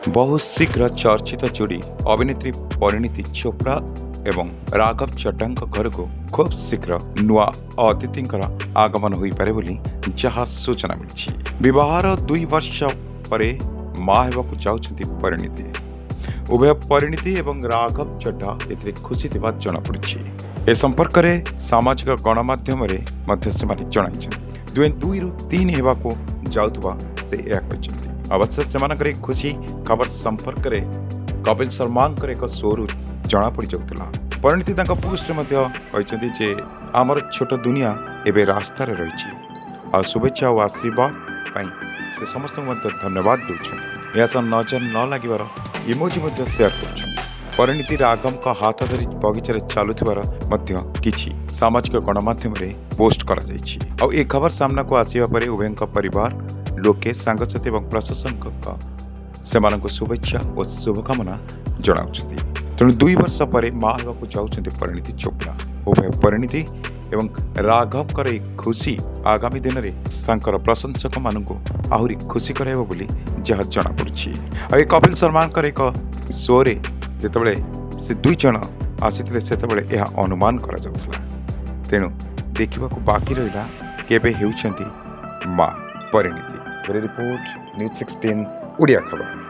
बहुत शीघ्र चर्चित जोड़ी अभिनेत्री परिणीति चोप्रा एवं राघव चड्डा घर को खूब शीघ्र नुआ अतिथि आगमन हो पारे बोली जहाँ सूचना मिली। विवाहर 2 वर्ष पर मां होगा जाउछंती परिणीति। उभय परिणीति एवं राघव चड्डा एथिरे खुशी थिबा जଣା पड़िछि। ए संपर्क में सामाजिक गणमाध्यम दुए 2 ରୁ 3 हेबाको जाउतबा से यह कहते। अवश्य से खुशी खबर संपर्क में कपिल शर्मा एक शोरू जना पड़ जाऊला। परिणीति पोस्ट जे आमर छोट दुनिया एवं रास्तार रही। शुभेच्छा और आशीर्वाद से समस्त धन्यवाद दूसरी। यह नजर न लगे इमोजी सेयार कर। परिणीति राघव का हाथ धरी बगीचार चलुथिबार किछि सामाजिक गणमाध्यम पोस्ट करा जायछि। आ ए खबर सामना को आसिबा परे उभयंक परिवार लोके सांगसाथी और प्रशासन से शुभेच्छा और शुभकामना जनाउछथि। तेणु 2 वर्ष पर मां होगा जाउछथि परिणीति चोप्रा। उभय परिणीति एवं राघव कर खुशी आगामी दिन में सांकर प्रशंसक मानू आहरी खुशी कराइबो बोली जहाँ जना पड़ुछि। आ कपिल शर्मा एक शो रे जेतबेले से 2 जण आसीथिले सेतबेले यह अनुमान करा जाउथला। तेणु देखिबाकू बाकी रहिला केबे हेउछंती मां परिणीति। रिपोर्ट न्यूज 16 ओडिया खबर।